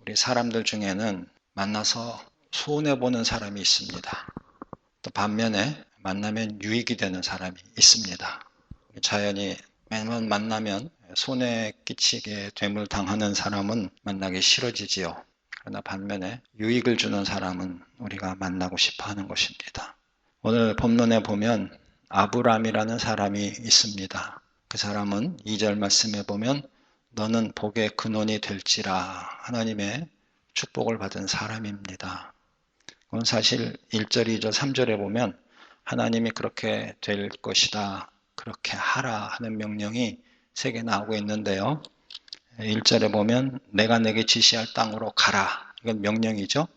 우리 사람들 중에는 만나서 손해보는 사람이 있습니다. 또 반면에 만나면 유익이 되는 사람이 있습니다. 자연히 매번 만나면 손해 끼치게 되물 당하는 사람은 만나기 싫어지지요. 그러나 반면에 유익을 주는 사람은 우리가 만나고 싶어 하는 것입니다. 오늘 본문에 보면 아브람이라는 사람이 있습니다. 그 사람은 2절 말씀에 보면 너는 복의 근원이 될지라 하나님의 축복을 받은 사람입니다. 그건 사실 1절, 2절, 3절에 보면 하나님이 그렇게 될 것이다, 그렇게 하라 하는 명령이 3개 나오고 있는데요. 1절에 보면 내가 내게 지시할 땅으로 가라. 이건 명령이죠.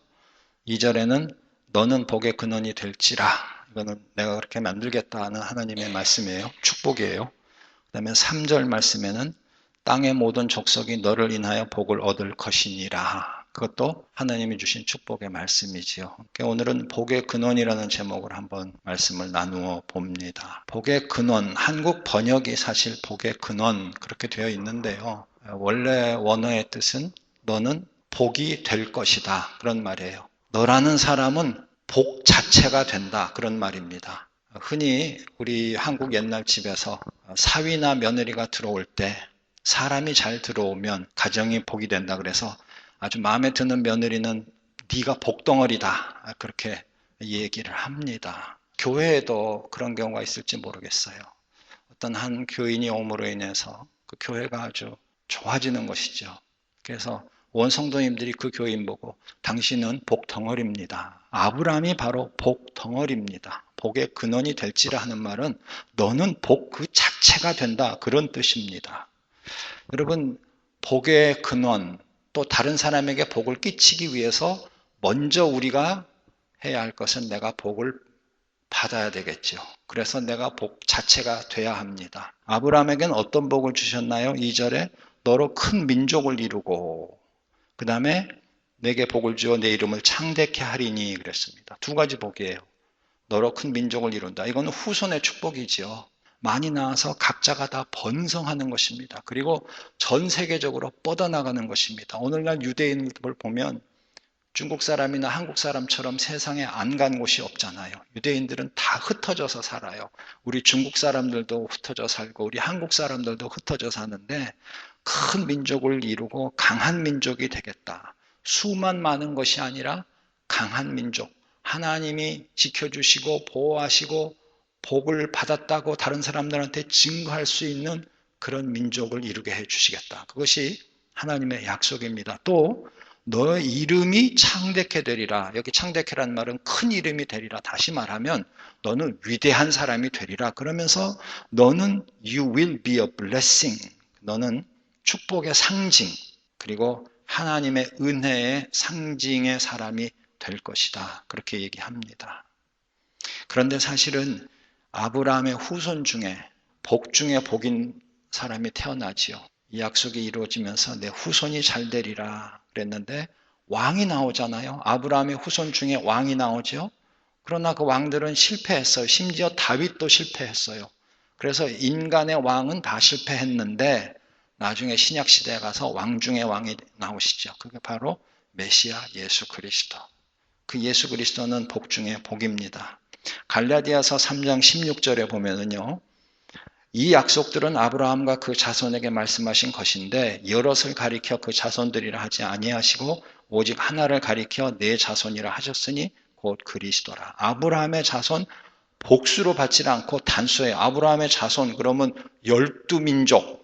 2절에는 너는 복의 근원이 될지라. 이거는 내가 그렇게 만들겠다는 하나님의 말씀이에요. 축복이에요. 그 다음에 3절 말씀에는 땅의 모든 족속이 너를 인하여 복을 얻을 것이니라. 그것도 하나님이 주신 축복의 말씀이지요. 오늘은 복의 근원이라는 제목을 한번 말씀을 나누어 봅니다. 복의 근원, 한국 번역이 사실 복의 근원 그렇게 되어 있는데요. 원래 원어의 뜻은 너는 복이 될 것이다 그런 말이에요. 너라는 사람은 복 자체가 된다 그런 말입니다. 흔히 우리 한국 옛날 집에서 사위나 며느리가 들어올 때 사람이 잘 들어오면 가정이 복이 된다 그래서 아주 마음에 드는 며느리는 네가 복덩어리다 그렇게 얘기를 합니다. 교회에도 그런 경우가 있을지 모르겠어요. 어떤 한 교인이 옴으로 인해서 그 교회가 아주 좋아지는 것이죠. 그래서 온 성도님들이 그 교인 보고 당신은 복덩어리입니다. 아브라함이 바로 복덩어리입니다. 복의 근원이 될지라 하는 말은 너는 복 그 자체가 된다 그런 뜻입니다. 여러분 복의 근원 또 다른 사람에게 복을 끼치기 위해서 먼저 우리가 해야 할 것은 내가 복을 받아야 되겠죠. 그래서 내가 복 자체가 돼야 합니다. 아브라함에게는 어떤 복을 주셨나요? 2절에 너로 큰 민족을 이루고 그 다음에 내게 복을 주어 내 이름을 창대케 하리니 그랬습니다. 2가지 복이에요. 너로 큰 민족을 이룬다. 이건 후손의 축복이지요. 많이 나와서 각자가 다 번성하는 것입니다. 그리고 전 세계적으로 뻗어나가는 것입니다. 오늘날 유대인을 보면 중국 사람이나 한국 사람처럼 세상에 안 간 곳이 없잖아요. 유대인들은 다 흩어져서 살아요. 우리 중국 사람들도 흩어져 살고 우리 한국 사람들도 흩어져 사는데 큰 민족을 이루고 강한 민족이 되겠다. 수만 많은 것이 아니라 강한 민족. 하나님이 지켜주시고 보호하시고 복을 받았다고 다른 사람들한테 증거할 수 있는 그런 민족을 이루게 해주시겠다. 그것이 하나님의 약속입니다. 또 너의 이름이 창대케 되리라. 여기 창대케라는 말은 큰 이름이 되리라. 다시 말하면 너는 위대한 사람이 되리라. 그러면서 너는 you will be a blessing. 너는 축복의 상징 그리고 하나님의 은혜의 상징의 사람이 될 것이다. 그렇게 얘기합니다. 그런데 사실은 아브라함의 후손 중에 복 중에 복인 사람이 태어나지요. 이 약속이 이루어지면서 내 후손이 잘 되리라 그랬는데 왕이 나오잖아요. 아브라함의 후손 중에 왕이 나오죠. 그러나 그 왕들은 실패했어요. 심지어 다윗도 실패했어요. 그래서 인간의 왕은 다 실패했는데 나중에 신약시대에 가서 왕 중에 왕이 나오시죠. 그게 바로 메시아 예수 그리스도. 그 예수 그리스도는 복 중에 복입니다. 갈라디아서 3장 16절에 보면은요. 이 약속들은 아브라함과 그 자손에게 말씀하신 것인데 여럿을 가리켜 그 자손들이라 하지 아니하시고 오직 하나를 가리켜 내 자손이라 하셨으니 곧 그리스도라. 아브라함의 자손 복수로 받지 않고 단수예요. 아브라함의 자손 그러면 12민족,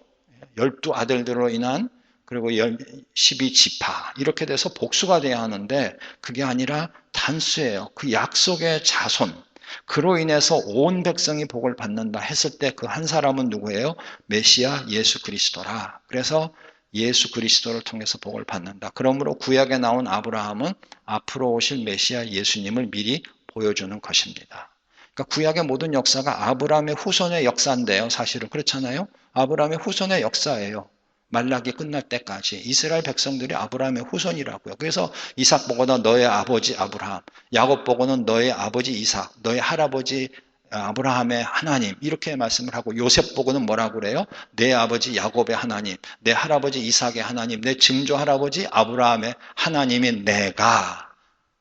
12아들들로 인한 그리고 12지파 이렇게 돼서 복수가 돼야 하는데 그게 아니라 단수예요. 그 약속의 자손. 그로 인해서 온 백성이 복을 받는다 했을 때 그 한 사람은 누구예요? 메시아 예수 그리스도라. 그래서 예수 그리스도를 통해서 복을 받는다. 그러므로 구약에 나온 아브라함은 앞으로 오실 메시아 예수님을 미리 보여주는 것입니다. 그러니까 구약의 모든 역사가 아브라함의 후손의 역사인데요. 사실은 그렇잖아요. 아브라함의 후손의 역사예요. 말라기 끝날 때까지 이스라엘 백성들이 아브라함의 후손이라고요. 그래서 이삭 보고는 너의 아버지 아브라함, 야곱 보고는 너의 아버지 이삭, 너의 할아버지 아브라함의 하나님 이렇게 말씀을 하고 요셉 보고는 뭐라고 그래요? 내 아버지 야곱의 하나님, 내 할아버지 이삭의 하나님, 내 증조 할아버지 아브라함의 하나님인 내가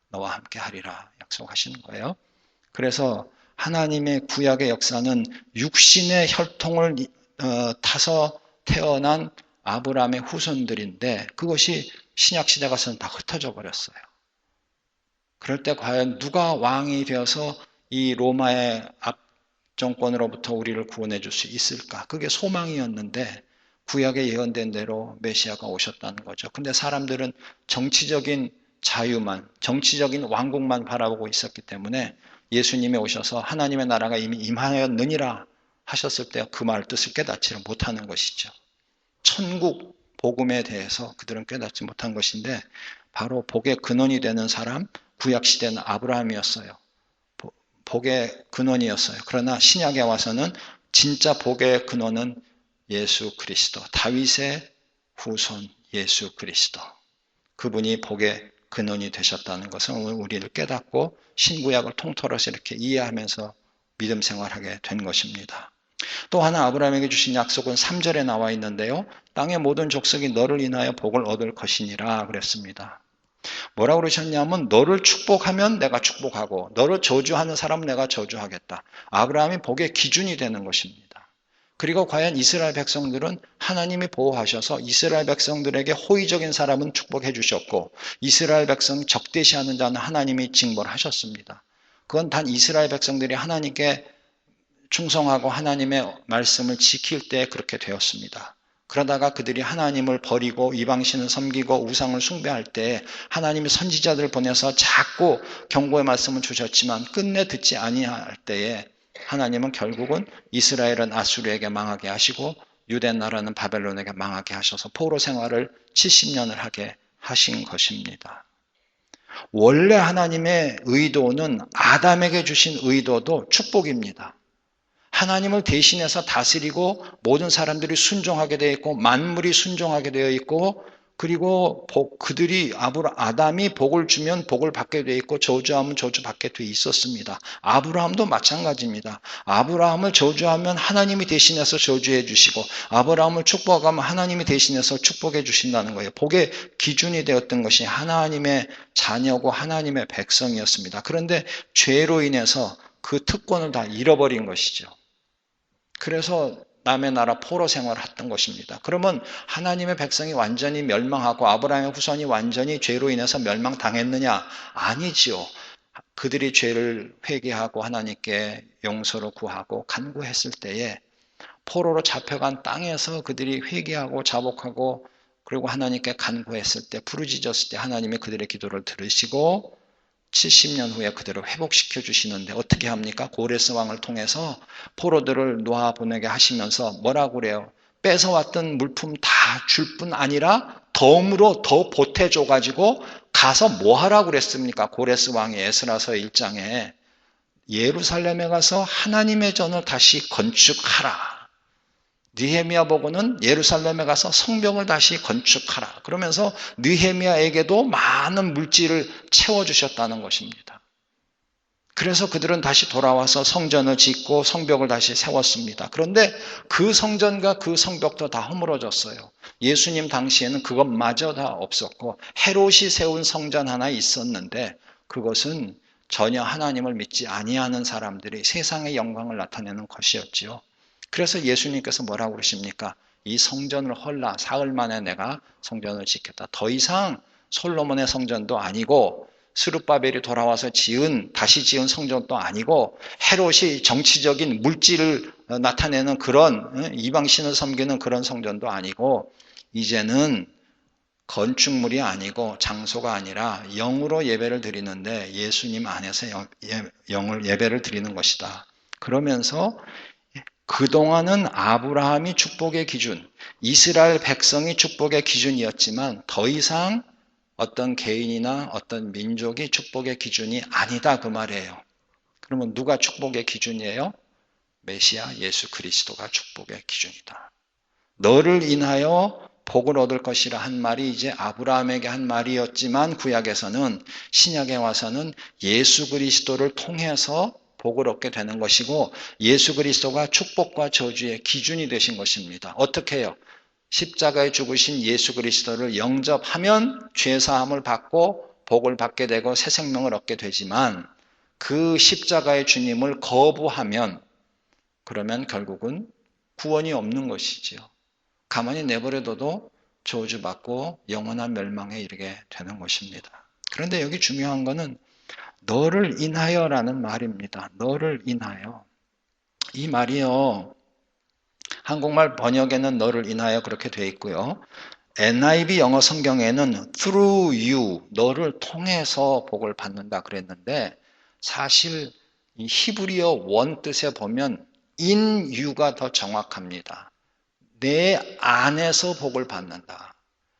너와 함께 하리라 약속하시는 거예요. 그래서 하나님의 구약의 역사는 육신의 혈통을 타서 태어난 아브라함의 후손들인데 그것이 신약시대 가서는 다 흩어져 버렸어요. 그럴 때 과연 누가 왕이 되어서 이 로마의 압정권으로부터 우리를 구원해 줄 수 있을까? 그게 소망이었는데 구약에 예언된 대로 메시아가 오셨다는 거죠. 근데 사람들은 정치적인 자유만, 정치적인 왕국만 바라보고 있었기 때문에 예수님이 오셔서 하나님의 나라가 이미 임하였느니라 하셨을 때 그 말 뜻을 깨닫지를 못하는 것이죠. 천국 복음에 대해서 그들은 깨닫지 못한 것인데 바로 복의 근원이 되는 사람, 구약시대는 아브라함이었어요. 복의 근원이었어요. 그러나 신약에 와서는 진짜 복의 근원은 예수 그리스도, 다윗의 후손 예수 그리스도. 그분이 복의 근원이 되셨다는 것을 우리를 깨닫고 신구약을 통틀어서 이렇게 이해하면서 믿음 생활하게 된 것입니다. 또 하나 아브라함에게 주신 약속은 3절에 나와 있는데요. 땅의 모든 족속이 너를 인하여 복을 얻을 것이니라 그랬습니다. 뭐라고 그러셨냐면 너를 축복하면 내가 축복하고 너를 저주하는 사람은 내가 저주하겠다. 아브라함이 복의 기준이 되는 것입니다. 그리고 과연 이스라엘 백성들은 하나님이 보호하셔서 이스라엘 백성들에게 호의적인 사람은 축복해 주셨고 이스라엘 백성 적대시하는 자는 하나님이 징벌하셨습니다. 그건 단 이스라엘 백성들이 하나님께 충성하고 하나님의 말씀을 지킬 때 그렇게 되었습니다. 그러다가 그들이 하나님을 버리고 이방신을 섬기고 우상을 숭배할 때 하나님이 선지자들을 보내서 자꾸 경고의 말씀을 주셨지만 끝내 듣지 아니할 때에 하나님은 결국은 이스라엘은 아수르에게 망하게 하시고 유대 나라는 바벨론에게 망하게 하셔서 포로 생활을 70년을 하게 하신 것입니다. 원래 하나님의 의도는 아담에게 주신 의도도 축복입니다. 하나님을 대신해서 다스리고 모든 사람들이 순종하게 되어 있고 만물이 순종하게 되어 있고 그리고 그들이 아담이 복을 주면 복을 받게 되어 있고 저주하면 저주받게 되어 있었습니다. 아브라함도 마찬가지입니다. 아브라함을 저주하면 하나님이 대신해서 저주해 주시고 아브라함을 축복하면 하나님이 대신해서 축복해 주신다는 거예요. 복의 기준이 되었던 것이 하나님의 자녀고 하나님의 백성이었습니다. 그런데 죄로 인해서 그 특권을 다 잃어버린 것이죠. 그래서 남의 나라 포로 생활을 했던 것입니다. 그러면 하나님의 백성이 완전히 멸망하고 아브라함의 후손이 완전히 죄로 인해서 멸망당했느냐? 아니지요. 그들이 죄를 회개하고 하나님께 용서를 구하고 간구했을 때에 포로로 잡혀간 땅에서 그들이 회개하고 자복하고 그리고 하나님께 간구했을 때 부르짖었을 때 하나님이 그들의 기도를 들으시고 70년 후에 그대로 회복시켜 주시는데 어떻게 합니까? 고레스 왕을 통해서 포로들을 놓아보내게 하시면서 뭐라고 그래요? 뺏어왔던 물품 다 줄 뿐 아니라 덤으로 더 보태줘가지고 가서 뭐 하라고 그랬습니까? 고레스 왕이 에스라서 1장에 예루살렘에 가서 하나님의 전을 다시 건축하라. 느헤미야 보고는 예루살렘에 가서 성벽을 다시 건축하라. 그러면서 느헤미야에게도 많은 물질을 채워주셨다는 것입니다. 그래서 그들은 다시 돌아와서 성전을 짓고 성벽을 다시 세웠습니다. 그런데 그 성전과 그 성벽도 다 허물어졌어요. 예수님 당시에는 그것마저 다 없었고 헤롯이 세운 성전 하나 있었는데 그것은 전혀 하나님을 믿지 아니하는 사람들이 세상의 영광을 나타내는 것이었지요. 그래서 예수님께서 뭐라고 그러십니까? 이 성전을 헐라 사흘 만에 내가 성전을 짓겠다. 더 이상 솔로몬의 성전도 아니고 스룹바벨이 돌아와서 다시 지은 성전도 아니고 헤롯이 정치적인 물질을 나타내는 그런 이방신을 섬기는 그런 성전도 아니고 이제는 건축물이 아니고 장소가 아니라 영으로 예배를 드리는데 예수님 안에서 영을 예배를 드리는 것이다. 그러면서 그동안은 아브라함이 축복의 기준, 이스라엘 백성이 축복의 기준이었지만 더 이상 어떤 개인이나 어떤 민족이 축복의 기준이 아니다 그 말이에요. 그러면 누가 축복의 기준이에요? 메시아 예수 그리스도가 축복의 기준이다. 너를 인하여 복을 얻을 것이라 한 말이 이제 아브라함에게 한 말이었지만 구약에서는 신약에 와서는 예수 그리스도를 통해서 복을 얻게 되는 것이고 예수 그리스도가 축복과 저주의 기준이 되신 것입니다. 어떻게 해요? 십자가에 죽으신 예수 그리스도를 영접하면 죄사함을 받고 복을 받게 되고 새 생명을 얻게 되지만 그 십자가의 주님을 거부하면 그러면 결국은 구원이 없는 것이지요. 가만히 내버려둬도 저주받고 영원한 멸망에 이르게 되는 것입니다. 그런데 여기 중요한 것은 너를 인하여라는 말입니다. 너를 인하여. 이 말이요. 한국말 번역에는 너를 인하여 그렇게 되어 있고요. NIV 영어 성경에는 through you, 너를 통해서 복을 받는다 그랬는데 사실 이 히브리어 원 뜻에 보면 in you가 더 정확합니다. 내 안에서 복을 받는다.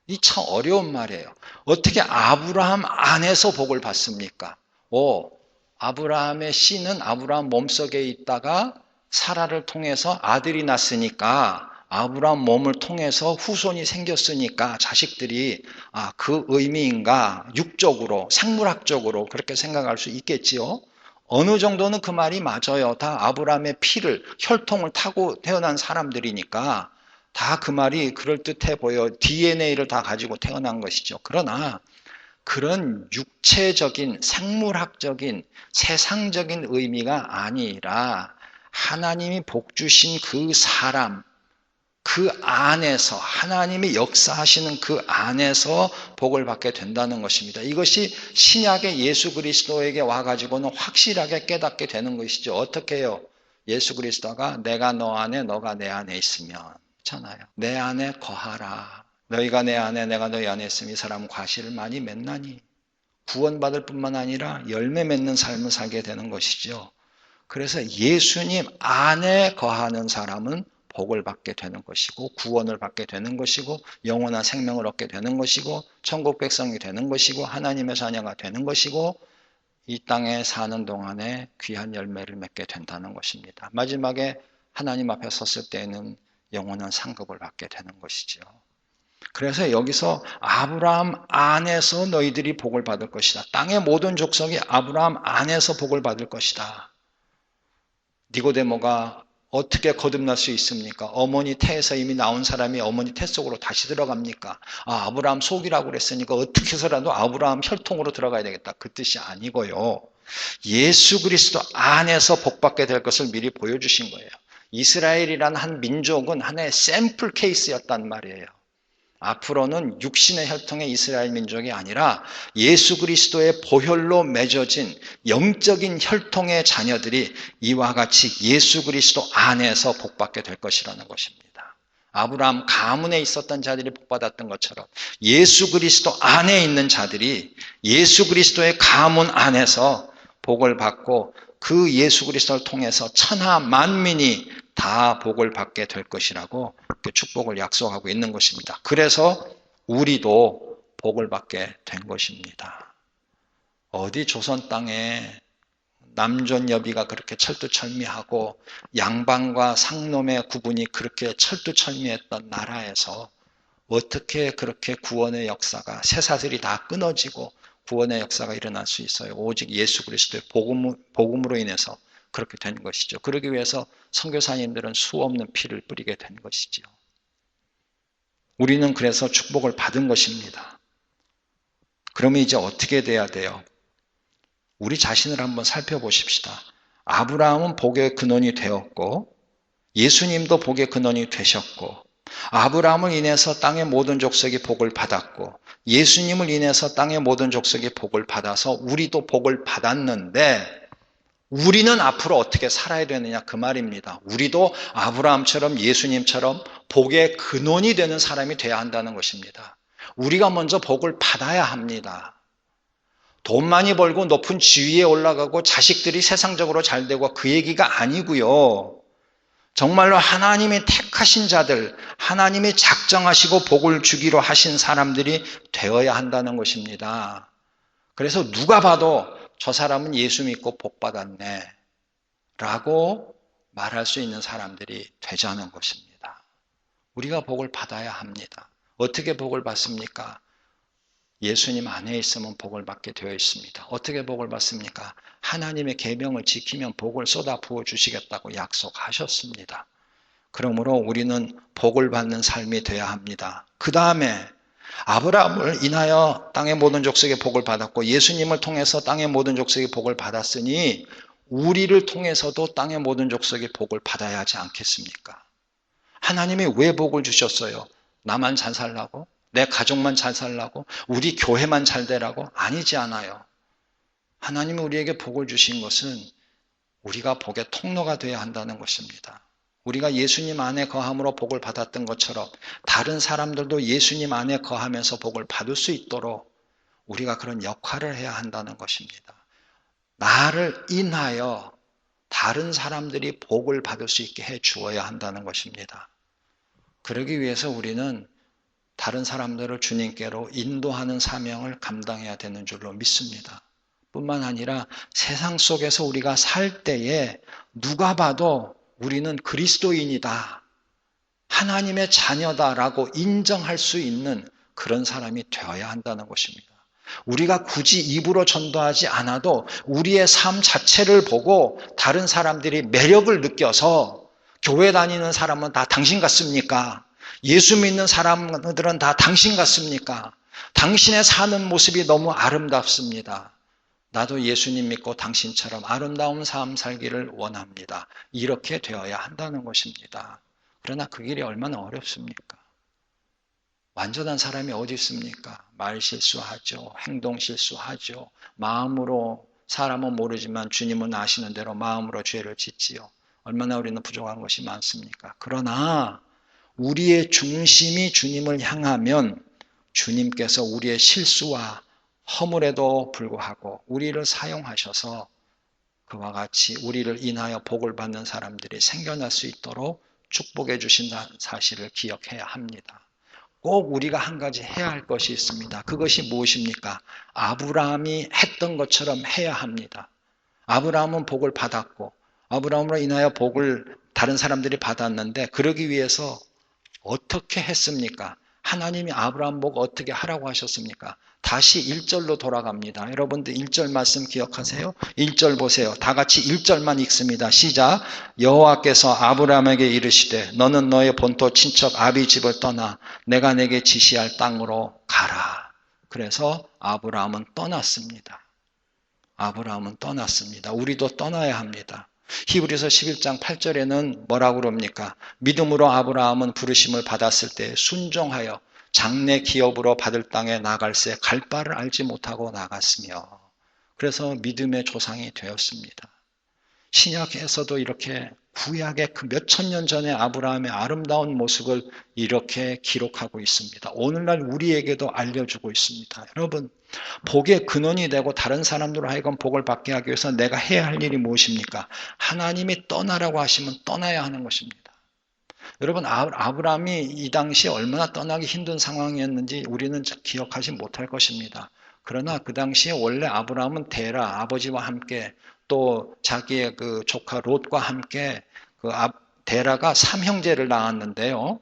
이 참 어려운 말이에요. 어떻게 아브라함 안에서 복을 받습니까? 아브라함의 씨는 아브라함 몸속에 있다가 사라를 통해서 아들이 났으니까 아브라함 몸을 통해서 후손이 생겼으니까 자식들이 그 의미인가 육적으로 생물학적으로 그렇게 생각할 수 있겠지요. 어느 정도는 그 말이 맞아요. 다 아브라함의 피를 혈통을 타고 태어난 사람들이니까 다 그 말이 그럴듯해 보여. DNA를 다 가지고 태어난 것이죠. 그러나 그런 육체적인 생물학적인 세상적인 의미가 아니라 하나님이 복 주신 그 사람, 그 안에서 하나님이 역사하시는 그 안에서 복을 받게 된다는 것입니다. 이것이 신약의 예수 그리스도에게 와가지고는 확실하게 깨닫게 되는 것이죠. 어떻게 해요? 예수 그리스도가 내가 너 안에 너가 내 안에 있으면 있잖아요. 내 안에 거하라. 너희가 내 안에 내가 너희 안에 있으면 이 사람은 과실을 많이 맺나니 구원받을 뿐만 아니라 열매 맺는 삶을 살게 되는 것이죠. 그래서 예수님 안에 거하는 사람은 복을 받게 되는 것이고 구원을 받게 되는 것이고 영원한 생명을 얻게 되는 것이고 천국 백성이 되는 것이고 하나님의 자녀가 되는 것이고 이 땅에 사는 동안에 귀한 열매를 맺게 된다는 것입니다. 마지막에 하나님 앞에 섰을 때에는 영원한 상급을 받게 되는 것이죠. 그래서 여기서 아브라함 안에서 너희들이 복을 받을 것이다. 땅의 모든 족속이 아브라함 안에서 복을 받을 것이다. 니고데모가 어떻게 거듭날 수 있습니까? 어머니 태에서 이미 나온 사람이 어머니 태 속으로 다시 들어갑니까? 아브라함 속이라고 그랬으니까 어떻게 해서라도 아브라함 혈통으로 들어가야 되겠다. 그 뜻이 아니고요. 예수 그리스도 안에서 복받게 될 것을 미리 보여주신 거예요. 이스라엘이라는 한 민족은 하나의 샘플 케이스였단 말이에요. 앞으로는 육신의 혈통의 이스라엘 민족이 아니라 예수 그리스도의 보혈로 맺어진 영적인 혈통의 자녀들이 이와 같이 예수 그리스도 안에서 복받게 될 것이라는 것입니다. 아브라함 가문에 있었던 자들이 복받았던 것처럼 예수 그리스도 안에 있는 자들이 예수 그리스도의 가문 안에서 복을 받고 그 예수 그리스도를 통해서 천하 만민이 다 복을 받게 될 것이라고 축복을 약속하고 있는 것입니다. 그래서 우리도 복을 받게 된 것입니다. 어디 조선 땅에 남존 여비가 그렇게 철두철미하고 양반과 상놈의 구분이 그렇게 철두철미했던 나라에서 어떻게 그렇게 구원의 역사가 쇠사슬이 다 끊어지고 구원의 역사가 일어날 수 있어요? 오직 예수 그리스도의 복음으로 인해서 그렇게 된 것이죠. 그러기 위해서 선교사님들은 수 없는 피를 뿌리게 된 것이죠. 우리는 그래서 축복을 받은 것입니다. 그러면 이제 어떻게 돼야 돼요? 우리 자신을 한번 살펴보십시다. 아브라함은 복의 근원이 되었고 예수님도 복의 근원이 되셨고 아브라함을 인해서 땅의 모든 족속이 복을 받았고 예수님을 인해서 땅의 모든 족속이 복을 받아서 우리도 복을 받았는데 우리는 앞으로 어떻게 살아야 되느냐 그 말입니다. 우리도 아브라함처럼 예수님처럼 복의 근원이 되는 사람이 돼야 한다는 것입니다. 우리가 먼저 복을 받아야 합니다. 돈 많이 벌고 높은 지위에 올라가고 자식들이 세상적으로 잘 되고 그 얘기가 아니고요. 정말로 하나님이 택하신 자들, 하나님이 작정하시고 복을 주기로 하신 사람들이 되어야 한다는 것입니다. 그래서 누가 봐도 저 사람은 예수 믿고 복 받았네 라고 말할 수 있는 사람들이 되자는 것입니다. 우리가 복을 받아야 합니다. 어떻게 복을 받습니까? 예수님 안에 있으면 복을 받게 되어 있습니다. 어떻게 복을 받습니까? 하나님의 계명을 지키면 복을 쏟아 부어 주시겠다고 약속하셨습니다. 그러므로 우리는 복을 받는 삶이 되어야 합니다. 그 다음에 아브라함을 인하여 땅의 모든 족속의 복을 받았고 예수님을 통해서 땅의 모든 족속의 복을 받았으니 우리를 통해서도 땅의 모든 족속의 복을 받아야 하지 않겠습니까? 하나님이 왜 복을 주셨어요? 나만 잘 살라고? 내 가족만 잘 살라고? 우리 교회만 잘 되라고? 아니지 않아요. 하나님이 우리에게 복을 주신 것은 우리가 복의 통로가 되어야 한다는 것입니다. 우리가 예수님 안에 거함으로 복을 받았던 것처럼 다른 사람들도 예수님 안에 거하면서 복을 받을 수 있도록 우리가 그런 역할을 해야 한다는 것입니다. 나를 인하여 다른 사람들이 복을 받을 수 있게 해 주어야 한다는 것입니다. 그러기 위해서 우리는 다른 사람들을 주님께로 인도하는 사명을 감당해야 되는 줄로 믿습니다. 뿐만 아니라 세상 속에서 우리가 살 때에 누가 봐도 우리는 그리스도인이다, 하나님의 자녀다라고 인정할 수 있는 그런 사람이 되어야 한다는 것입니다. 우리가 굳이 입으로 전도하지 않아도 우리의 삶 자체를 보고 다른 사람들이 매력을 느껴서 교회 다니는 사람은 다 당신 같습니까? 예수 믿는 사람들은 다 당신 같습니까? 당신의 사는 모습이 너무 아름답습니다. 나도 예수님 믿고 당신처럼 아름다운 삶 살기를 원합니다. 이렇게 되어야 한다는 것입니다. 그러나 그 길이 얼마나 어렵습니까? 완전한 사람이 어디 있습니까? 말 실수하죠. 행동 실수하죠. 마음으로, 사람은 모르지만 주님은 아시는 대로 마음으로 죄를 짓지요. 얼마나 우리는 부족한 것이 많습니까? 그러나 우리의 중심이 주님을 향하면 주님께서 우리의 실수와 허물에도 불구하고 우리를 사용하셔서 그와 같이 우리를 인하여 복을 받는 사람들이 생겨날 수 있도록 축복해 주신다는 사실을 기억해야 합니다. 꼭 우리가 한 가지 해야 할 것이 있습니다. 그것이 무엇입니까? 아브라함이 했던 것처럼 해야 합니다. 아브라함은 복을 받았고 아브라함으로 인하여 복을 다른 사람들이 받았는데 그러기 위해서 어떻게 했습니까? 하나님이 아브라함 보고 어떻게 하라고 하셨습니까? 다시 1절로 돌아갑니다. 여러분들 1절 말씀 기억하세요? 1절 보세요. 다 같이 1절만 읽습니다. 시작. 여호와께서 아브라함에게 이르시되 너는 너의 본토 친척 아비 집을 떠나 내가 내게 지시할 땅으로 가라. 그래서 아브라함은 떠났습니다. 아브라함은 떠났습니다. 우리도 떠나야 합니다. 히브리서 11장 8절에는 뭐라고 그럽니까? 믿음으로 아브라함은 부르심을 받았을 때 순종하여 장래 기업으로 받을 땅에 나갈새 갈 바를 알지 못하고 나갔으며 그래서 믿음의 조상이 되었습니다. 신약에서도 이렇게 구약의 그 몇천 년 전의 아브라함의 아름다운 모습을 이렇게 기록하고 있습니다. 오늘날 우리에게도 알려주고 있습니다. 여러분, 복의 근원이 되고 다른 사람들로 하여금 복을 받게 하기 위해서 내가 해야 할 일이 무엇입니까? 하나님이 떠나라고 하시면 떠나야 하는 것입니다. 여러분, 아브라함이 이 당시에 얼마나 떠나기 힘든 상황이었는지 우리는 기억하지 못할 것입니다. 그러나 그 당시에 원래 아브라함은 데라 아버지와 함께 또 자기의 그 조카 롯과 함께 그 데라가 삼형제를 낳았는데요.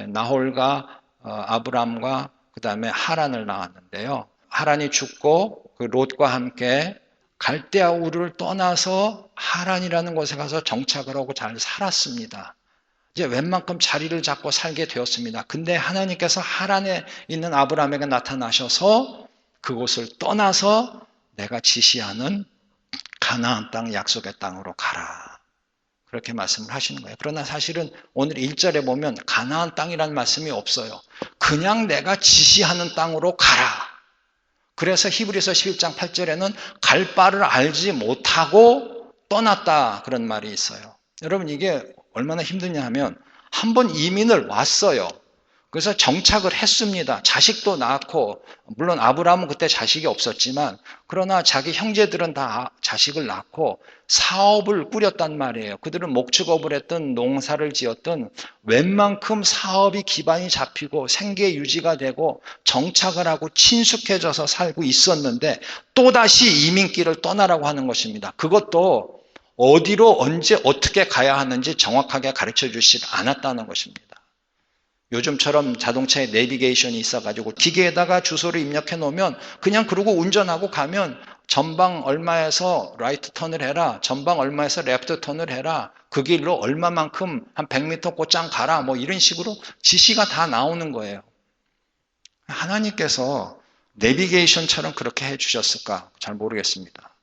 나홀과 아브람과 그 다음에 하란을 낳았는데요. 하란이 죽고 그 롯과 함께 갈대아 우르를 떠나서 하란이라는 곳에 가서 정착을 하고 잘 살았습니다. 이제 웬만큼 자리를 잡고 살게 되었습니다. 근데 하나님께서 하란에 있는 아브람에게 나타나셔서 그곳을 떠나서 내가 지시하는 가나안 땅 약속의 땅으로 가라. 그렇게 말씀을 하시는 거예요. 그러나 사실은 오늘 1절에 보면 가나안 땅이라는 말씀이 없어요. 그냥 내가 지시하는 땅으로 가라. 그래서 히브리서 11장 8절에는 갈 바를 알지 못하고 떠났다 그런 말이 있어요. 여러분 이게 얼마나 힘드냐 하면 한번 이민을 왔어요. 그래서 정착을 했습니다. 자식도 낳고 물론 아브라함은 그때 자식이 없었지만 그러나 자기 형제들은 다 자식을 낳고 사업을 꾸렸단 말이에요. 그들은 목축업을 했던 농사를 지었던 웬만큼 사업이 기반이 잡히고 생계 유지가 되고 정착을 하고 친숙해져서 살고 있었는데 또다시 이민길을 떠나라고 하는 것입니다. 그것도 어디로 언제 어떻게 가야 하는지 정확하게 가르쳐 주시지 않았다는 것입니다. 요즘처럼 자동차에 내비게이션이 있어가지고 기계에다가 주소를 입력해 놓으면 그냥 그러고 운전하고 가면 전방 얼마에서 라이트 턴을 해라, 전방 얼마에서 레프트 턴을 해라, 그 길로 얼마만큼 한 100m 곧장 가라, 뭐 이런 식으로 지시가 다 나오는 거예요. 하나님께서 내비게이션처럼 그렇게 해주셨을까? 잘 모르겠습니다.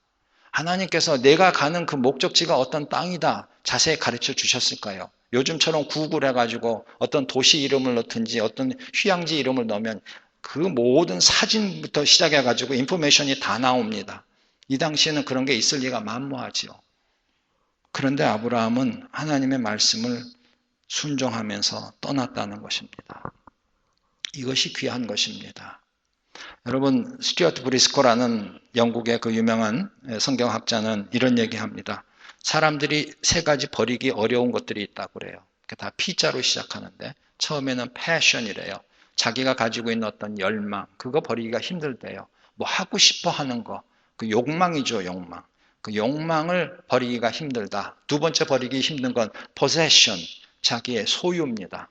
하나님께서 내가 가는 그 목적지가 어떤 땅이다 자세히 가르쳐 주셨을까요? 요즘처럼 구글 해가지고 어떤 도시 이름을 넣든지 어떤 휴양지 이름을 넣으면 그 모든 사진부터 시작해가지고 인포메이션이 다 나옵니다. 이 당시에는 그런 게 있을 리가 만무하지요. 그런데 아브라함은 하나님의 말씀을 순종하면서 떠났다는 것입니다. 이것이 귀한 것입니다. 여러분, 스튜어트 브리스코라는 영국의 그 유명한 성경학자는 이런 얘기합니다. 사람들이 세 가지 버리기 어려운 것들이 있다고 그래요. 다 P자로 시작하는데 처음에는 패션이래요. 자기가 가지고 있는 어떤 열망, 그거 버리기가 힘들대요. 뭐 하고 싶어 하는 거, 그 욕망이죠, 욕망. 그 욕망을 버리기가 힘들다. 두 번째 버리기 힘든 건 possession, 자기의 소유입니다.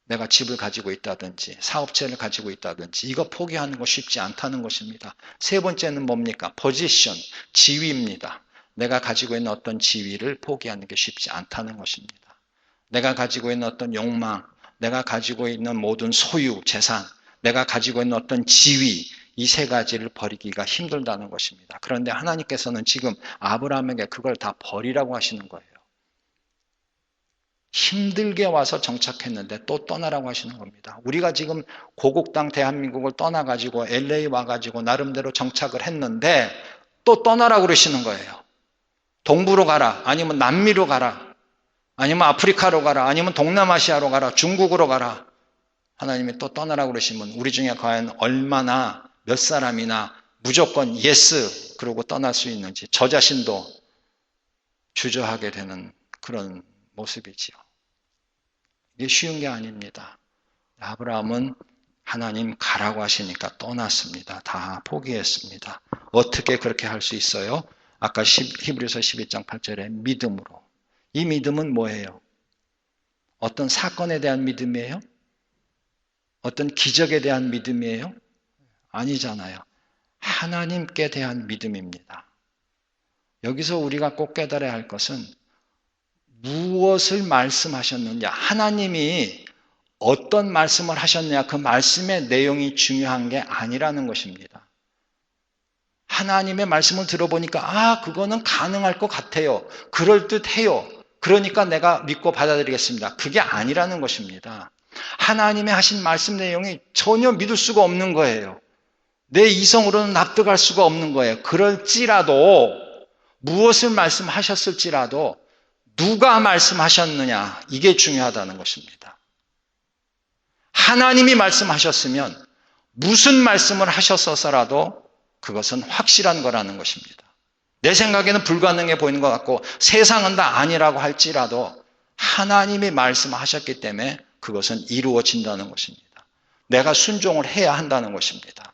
내가 집을 가지고 있다든지 사업체를 가지고 있다든지 이거 포기하는 거 쉽지 않다는 것입니다. 세 번째는 뭡니까? position, 지위입니다. 내가 가지고 있는 어떤 지위를 포기하는 게 쉽지 않다는 것입니다. 내가 가지고 있는 어떤 욕망, 내가 가지고 있는 모든 소유, 재산, 내가 가지고 있는 어떤 지위, 이 세 가지를 버리기가 힘들다는 것입니다. 그런데 하나님께서는 지금 아브라함에게 그걸 다 버리라고 하시는 거예요. 힘들게 와서 정착했는데 또 떠나라고 하시는 겁니다. 우리가 지금 고국 땅 대한민국을 떠나가지고 LA 와가지고 나름대로 정착을 했는데 또 떠나라고 그러시는 거예요. 동부로 가라, 아니면 남미로 가라, 아니면 아프리카로 가라, 아니면 동남아시아로 가라, 중국으로 가라. 하나님이 또 떠나라고 그러시면 우리 중에 과연 얼마나 몇 사람이나 무조건 예스 그러고 떠날 수 있는지 저 자신도 주저하게 되는 그런 모습이지요. 이게 쉬운 게 아닙니다. 아브라함은 하나님 가라고 하시니까 떠났습니다. 다 포기했습니다. 어떻게 그렇게 할 수 있어요? 아까 히브리서 12장 8절에 믿음으로. 이 믿음은 뭐예요? 어떤 사건에 대한 믿음이에요? 어떤 기적에 대한 믿음이에요? 아니잖아요. 하나님께 대한 믿음입니다. 여기서 우리가 꼭 깨달아야 할 것은 무엇을 말씀하셨느냐, 하나님이 어떤 말씀을 하셨느냐, 그 말씀의 내용이 중요한 게 아니라는 것입니다. 하나님의 말씀을 들어보니까 그거는 가능할 것 같아요. 그럴듯해요. 그러니까 내가 믿고 받아들이겠습니다. 그게 아니라는 것입니다. 하나님의 하신 말씀 내용이 전혀 믿을 수가 없는 거예요. 내 이성으로는 납득할 수가 없는 거예요. 그럴지라도 무엇을 말씀하셨을지라도 누가 말씀하셨느냐, 이게 중요하다는 것입니다. 하나님이 말씀하셨으면 무슨 말씀을 하셨어서라도 그것은 확실한 거라는 것입니다. 내 생각에는 불가능해 보이는 것 같고 세상은 다 아니라고 할지라도 하나님이 말씀하셨기 때문에 그것은 이루어진다는 것입니다. 내가 순종을 해야 한다는 것입니다.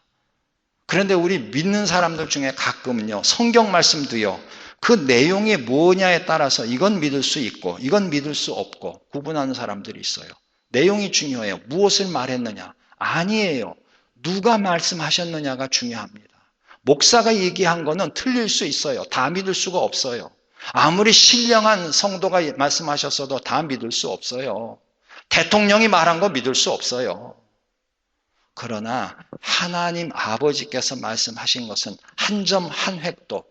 그런데 우리 믿는 사람들 중에 가끔은요, 성경 말씀도요, 그 내용이 뭐냐에 따라서 이건 믿을 수 있고 이건 믿을 수 없고 구분하는 사람들이 있어요. 내용이 중요해요. 무엇을 말했느냐? 아니에요. 누가 말씀하셨느냐가 중요합니다. 목사가 얘기한 거는 틀릴 수 있어요. 다 믿을 수가 없어요. 아무리 신령한 성도가 말씀하셨어도 다 믿을 수 없어요. 대통령이 말한 거 믿을 수 없어요. 그러나 하나님 아버지께서 말씀하신 것은 한 점 한 획도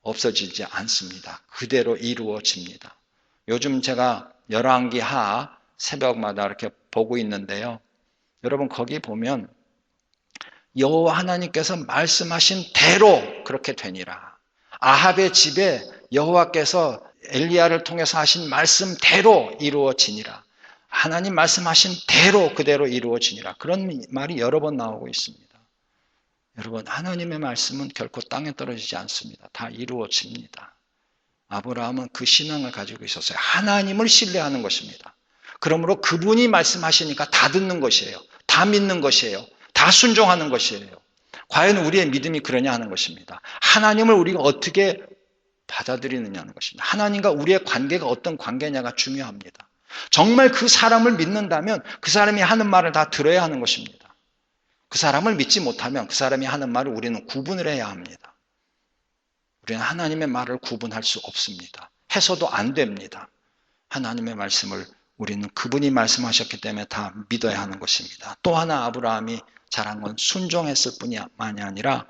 없어지지 않습니다. 그대로 이루어집니다. 요즘 제가 열왕기하 새벽마다 이렇게 보고 있는데요. 여러분 거기 보면 여호와 하나님께서 말씀하신 대로 그렇게 되니라. 아합의 집에 여호와께서 엘리야를 통해서 하신 말씀대로 이루어지니라. 하나님 말씀하신 대로 그대로 이루어지니라. 그런 말이 여러 번 나오고 있습니다. 여러분, 하나님의 말씀은 결코 땅에 떨어지지 않습니다. 다 이루어집니다. 아브라함은 그 신앙을 가지고 있었어요. 하나님을 신뢰하는 것입니다. 그러므로 그분이 말씀하시니까 다 듣는 것이에요. 다 믿는 것이에요. 다 순종하는 것이에요. 과연 우리의 믿음이 그러냐 하는 것입니다. 하나님을 우리가 어떻게 받아들이느냐는 것입니다. 하나님과 우리의 관계가 어떤 관계냐가 중요합니다. 정말 그 사람을 믿는다면 그 사람이 하는 말을 다 들어야 하는 것입니다. 그 사람을 믿지 못하면 그 사람이 하는 말을 우리는 구분을 해야 합니다. 우리는 하나님의 말을 구분할 수 없습니다. 해서도 안 됩니다. 하나님의 말씀을 우리는 그분이 말씀하셨기 때문에 다 믿어야 하는 것입니다. 또 하나 아브라함이 잘한 건 순종했을 뿐만이 아니라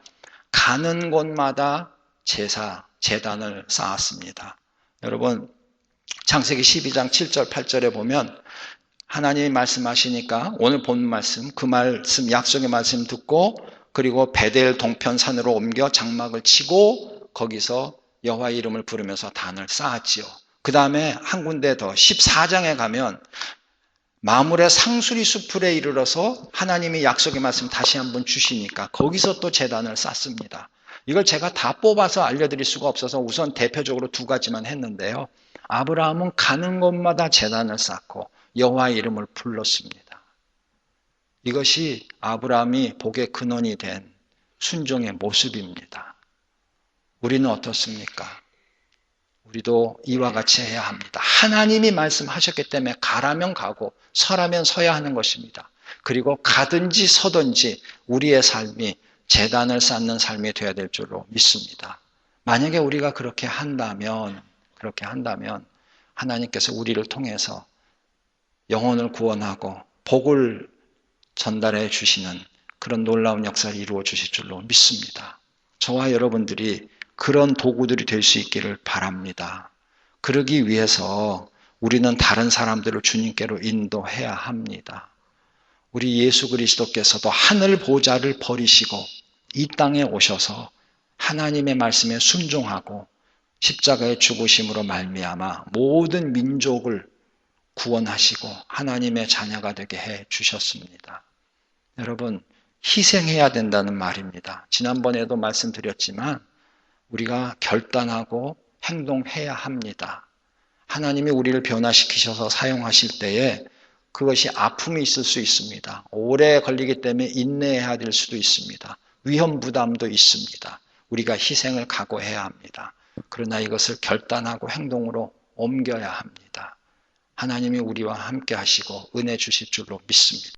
가는 곳마다 제단을 쌓았습니다. 여러분, 창세기 12장 7절 8절에 보면 하나님이 말씀하시니까 오늘 본 말씀, 그 말씀, 약속의 말씀 듣고 그리고 베델 동편 산으로 옮겨 장막을 치고 거기서 여호와 이름을 부르면서 단을 쌓았지요. 그 다음에 한 군데 더 14장에 가면 마물의 상수리 수풀에 이르러서 하나님이 약속의 말씀 다시 한번 주시니까 거기서 또 제단을 쌓습니다. 이걸 제가 다 뽑아서 알려드릴 수가 없어서 우선 대표적으로 두 가지만 했는데요. 아브라함은 가는 곳마다 제단을 쌓고 여호와의 이름을 불렀습니다. 이것이 아브라함이 복의 근원이 된 순종의 모습입니다. 우리는 어떻습니까? 우리도 이와 같이 해야 합니다. 하나님이 말씀하셨기 때문에 가라면 가고 서라면 서야 하는 것입니다. 그리고 가든지 서든지 우리의 삶이 제단을 쌓는 삶이 되어야 될 줄로 믿습니다. 만약에 우리가 그렇게 한다면 하나님께서 우리를 통해서 영혼을 구원하고 복을 전달해 주시는 그런 놀라운 역사를 이루어 주실 줄로 믿습니다. 저와 여러분들이 그런 도구들이 될 수 있기를 바랍니다. 그러기 위해서 우리는 다른 사람들을 주님께로 인도해야 합니다. 우리 예수 그리스도께서도 하늘 보좌를 버리시고 이 땅에 오셔서 하나님의 말씀에 순종하고 십자가의 죽으심으로 말미암아 모든 민족을 구원하시고 하나님의 자녀가 되게 해 주셨습니다. 여러분, 희생해야 된다는 말입니다. 지난번에도 말씀드렸지만 우리가 결단하고 행동해야 합니다. 하나님이 우리를 변화시키셔서 사용하실 때에 그것이 아픔이 있을 수 있습니다. 오래 걸리기 때문에 인내해야 될 수도 있습니다. 위험 부담도 있습니다. 우리가 희생을 각오해야 합니다. 그러나 이것을 결단하고 행동으로 옮겨야 합니다. 하나님이 우리와 함께 하시고 은혜 주실 줄로 믿습니다.